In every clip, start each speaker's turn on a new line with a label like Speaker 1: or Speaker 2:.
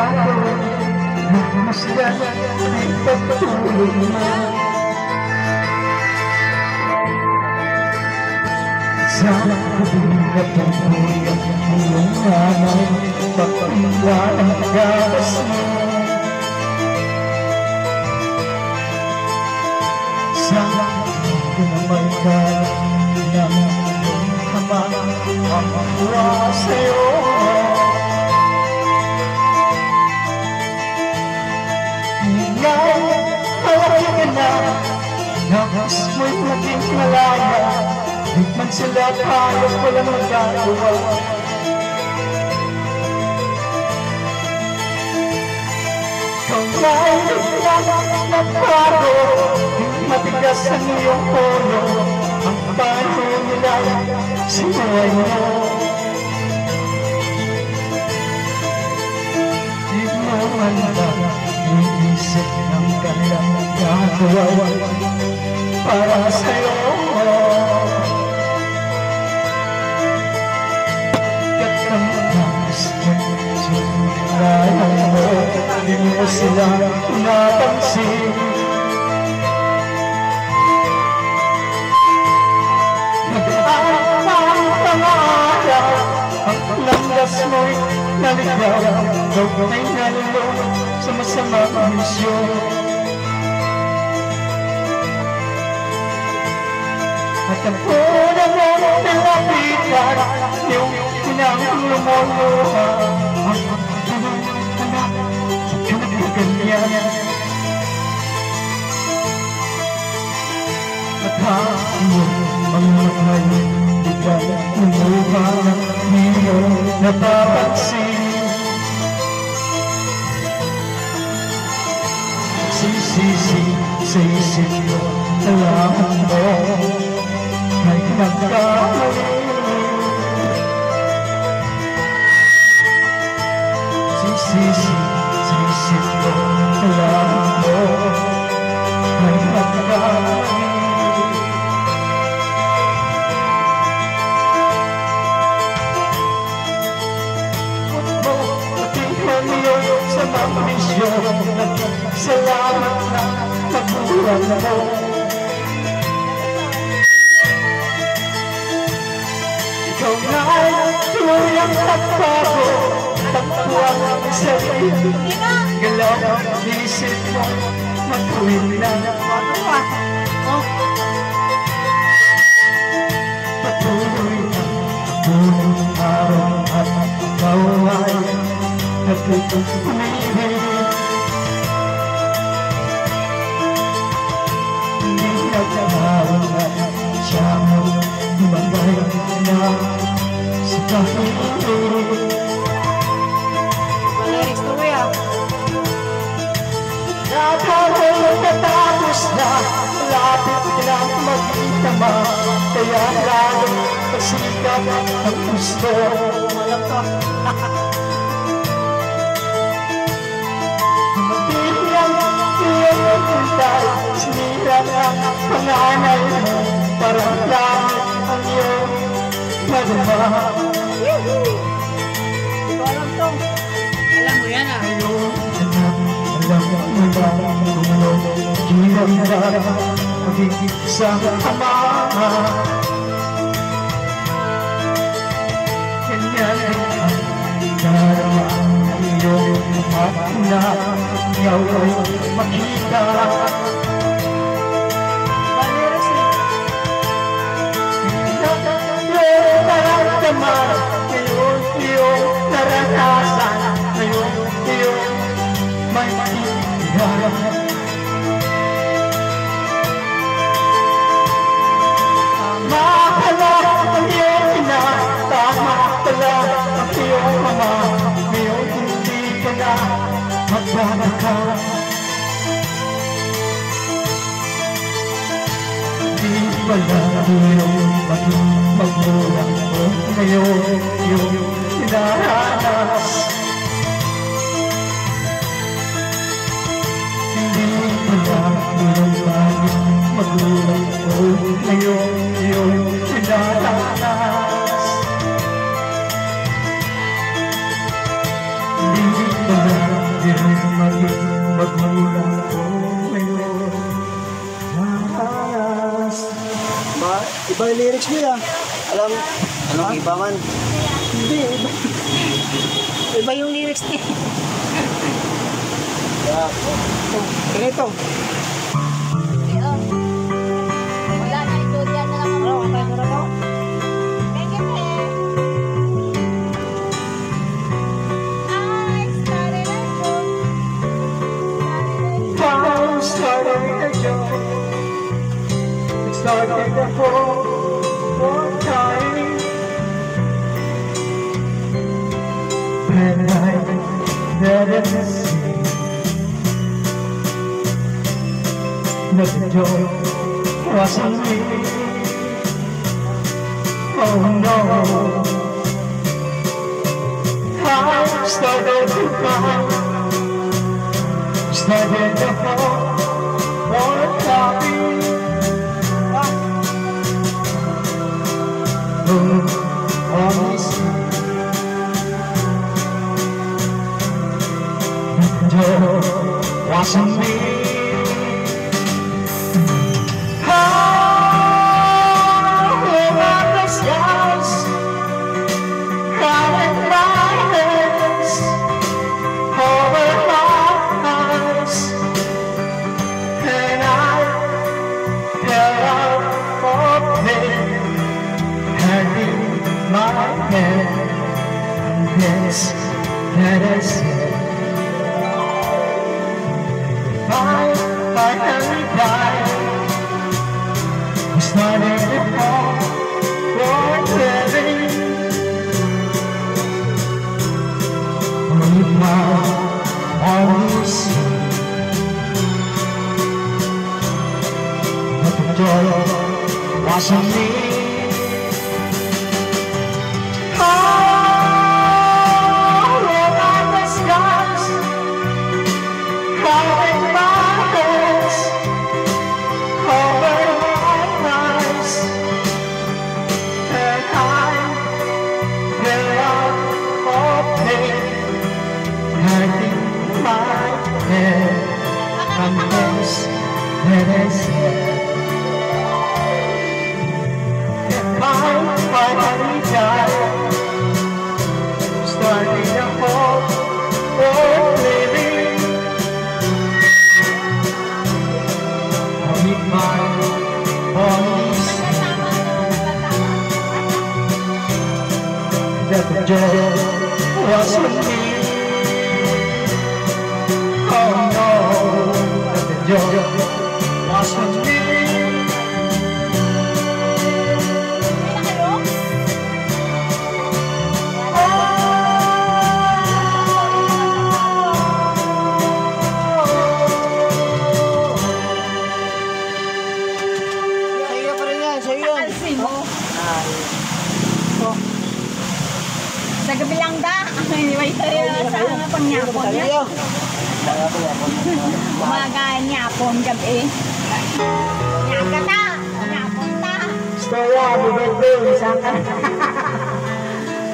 Speaker 1: gagawin masdan ay pagtulog mo sa kubing na pagbuhay ang iyong nanay pagpangwa ang gawas mo sa naman ka ng iyong ama ang makuha sa'yo malaki ka na nabos mo'y maging malaya di man sila tayo walang magagawa kamay lang nagbago matigas ang iyong pono ang paano nila sinuway mo di mo man lang iisip ng kanilang gagawa para sa'yo katangkas sumulayan mo di mo sila napansin nag-aamang pangarap ang landas mo'y naligaw ay nalulong sa masamang misyon at ang una mo nilapitan yung pinang lumuluha ang anak na ganyan at hamon ang mahal ikaw lumuha di mo napapansin sisisi sa isip mo alaman mo may nagkamali sisisi sa isip mo alaman mo may nagkamali sa mga misyon salamat na pagbuhan mo ikaw na ay tuyang pagbago pagbuhan ang sarili galaw ang isip mo matuwid na patuloy na buong araw at ikaw ay umibig hindi nagkakaroon siya mo lumagay na sa kahit nakahal katapos na lapit lang magkitama kaya lalo pasikap ang gusto alam to sinira ang panganay mo parang langit ang iyong madama ito alam to alam mo yan ayun alam mo ba hilang na magiging isang ama ganyan ang darama ang iyong na ikaw ay makita naramdaman ngayon iyong naranasan ngayon iyong may maintindihan tama pala ang iyong ina tama pala ang iyong ama ngayon hindi ka na magbabaka di pala iyong maging magulang mo ngayon yung sinaranas hindi pala iyong maging magulang mo ngayon yung sinaranas hindi pala Iba yung lyrics niya.
Speaker 2: Alam, anong iba man?
Speaker 1: Hindi, iba.
Speaker 3: Iba yung lyrics niya.
Speaker 1: Ganito.
Speaker 3: Wala na, istudiyan na lang ako.
Speaker 1: Ano, kantay ko na to?
Speaker 3: Thank you, Pe. I started a joke.
Speaker 1: Wow, started a joke. It started the whole one time. And I never see that the joke wasn't me. Oh no, I started to cry. Started the whole one copy. Honestly, the joke wasn't me. Yes, that is it. Finally died. We started to fall for living. With my only see that the joy wasn't me. Finally died, starting a whole world living. With my voice, that the joy wasn't me. Oh no, that the joy wasn't me.
Speaker 3: Sa gabi lang da. May tayo sa pangyapon niya. Umaga nyapon gabi. Nyaga ta. Nyapon ta.
Speaker 1: Storya, bibigay, isang ka.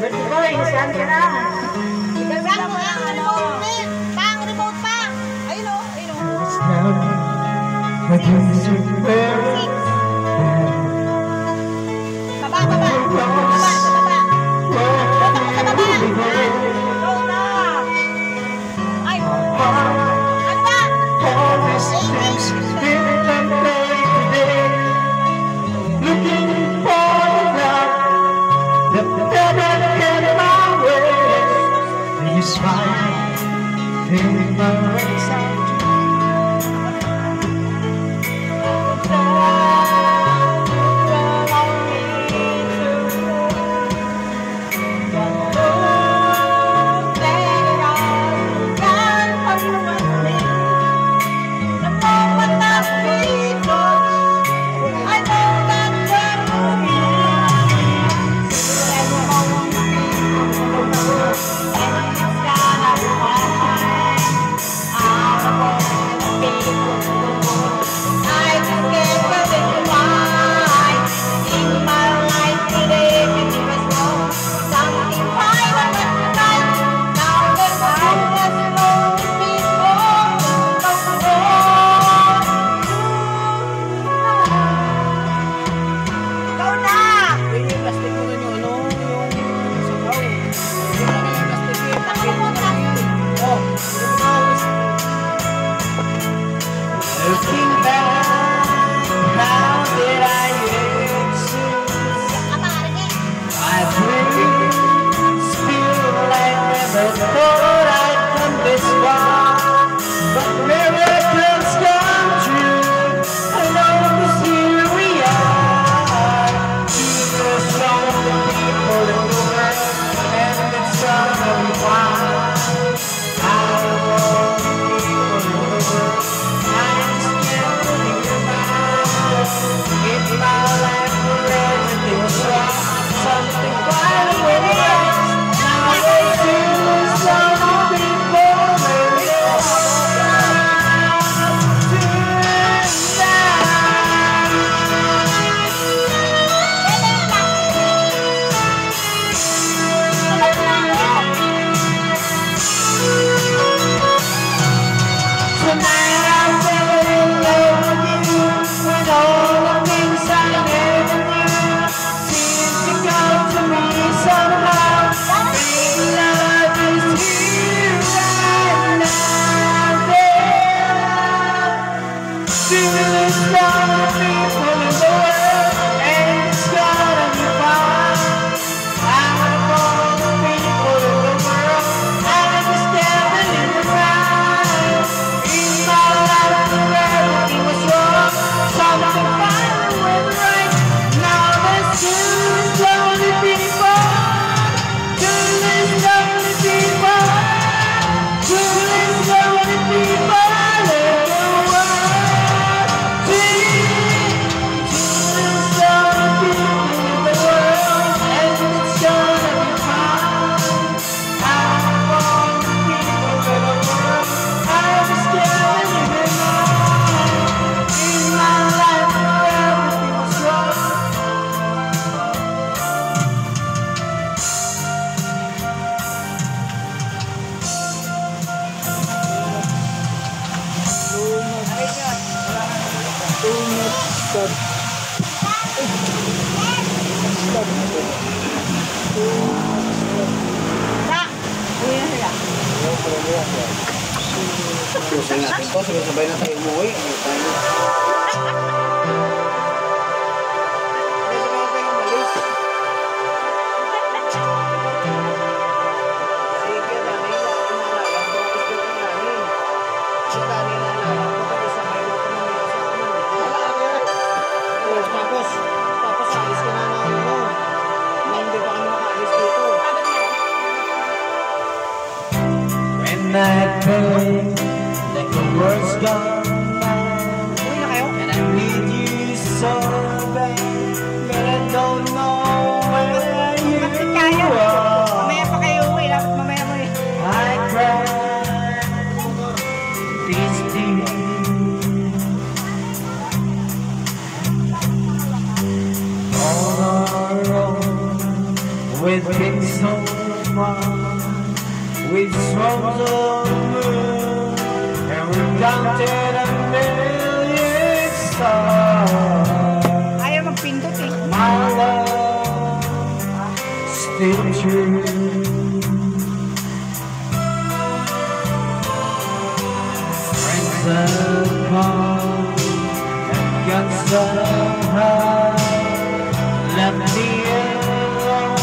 Speaker 3: Bibigay, isang ka na. Bibigay mo ang remote. Pang remote pa. Ayun o. Ayun o. Baba, baba. Baba.
Speaker 1: Looking back, how did I get to? I dream still I never thought I'd come this far, but miracles come true. I know 'cause here we are. Jesus from the people in the world, and it's gonna be fine. I want people in the world. I just can't think about in my life where everything was wrong. Something quite away. Nowadays there's so many people living tonight. I'm falling in love with you, with all the things I never knew. Seems to come to me somehow. Baby, love is here right now. There's some people in the world, and it's gonna be fine. Out of all the people in the world, I just can't believe it right. In my life where everything was wrong, something finally went right. Now there's two lonely people, two lonely people, two lonely people in the world. Two lonely people in the world, and it's gonna be fine. Out of all the people in the world, I just can't believe it right. In my life where everything was wrong.
Speaker 2: Pusin natin to, sabay na tayo umuwi. Tapos alis ka na ng ano, na hindi pa kami makaalis dito.
Speaker 1: When I feel like the world's gone bad,
Speaker 3: Uwi na kayo?
Speaker 1: and I need you so bad, but I don't know where you
Speaker 3: Bakit kaya?
Speaker 1: are.
Speaker 3: Mamaya pa kayo uwi. Dapat mamaya mo eh.
Speaker 1: I cry these tears all alone. We've been so far, with storms of the moon, and we've counted a million stars.
Speaker 3: Ayaw magpindot eh.
Speaker 1: My love still true. Friends have come and got somehow left me alone,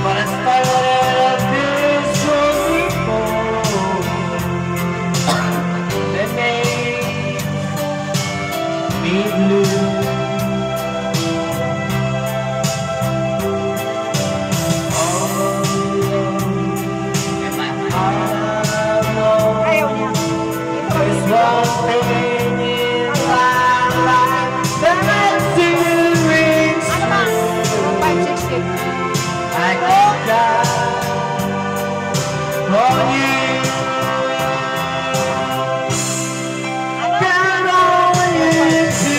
Speaker 1: but I started this one before. They made me blue.
Speaker 3: Ayaw niya. Ito
Speaker 1: There's
Speaker 3: kami.
Speaker 1: one thing in my life that still rings
Speaker 3: Ano ba?
Speaker 1: true.
Speaker 3: 560.
Speaker 1: I can die for you.
Speaker 3: Ano?
Speaker 1: Count on you to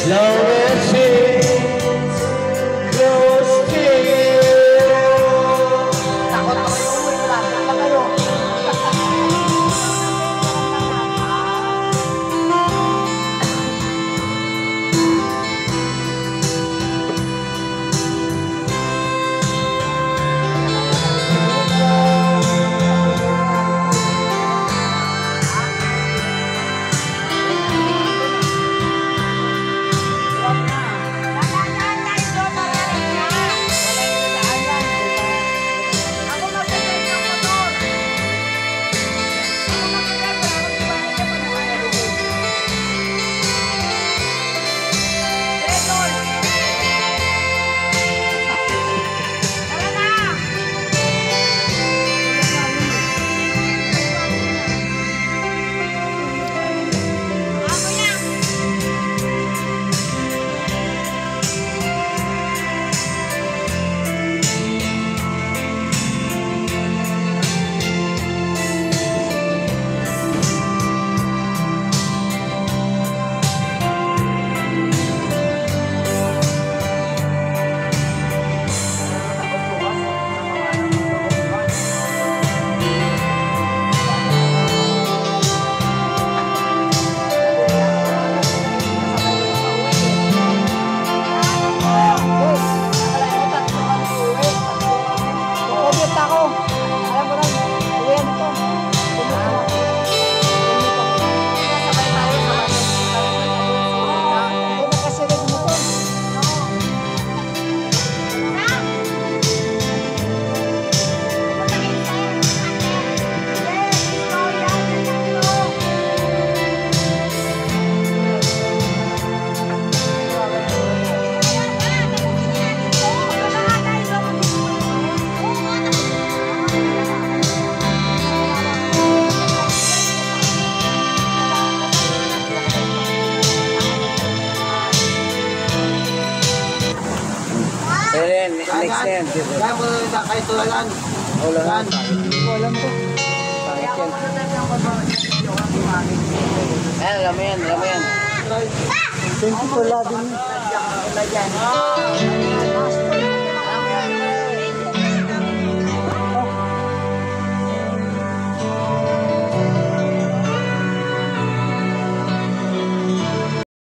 Speaker 1: long as it's close to you.
Speaker 3: Takot ako yung uwi. Malapit pa kayo.
Speaker 2: Next na yan.
Speaker 4: Kaya mo na kahit tulalan.
Speaker 2: Ulan.
Speaker 3: Walang ko.
Speaker 2: Pangit yan. Alam mo yan, alam mo yan.
Speaker 3: Thank you for loving me.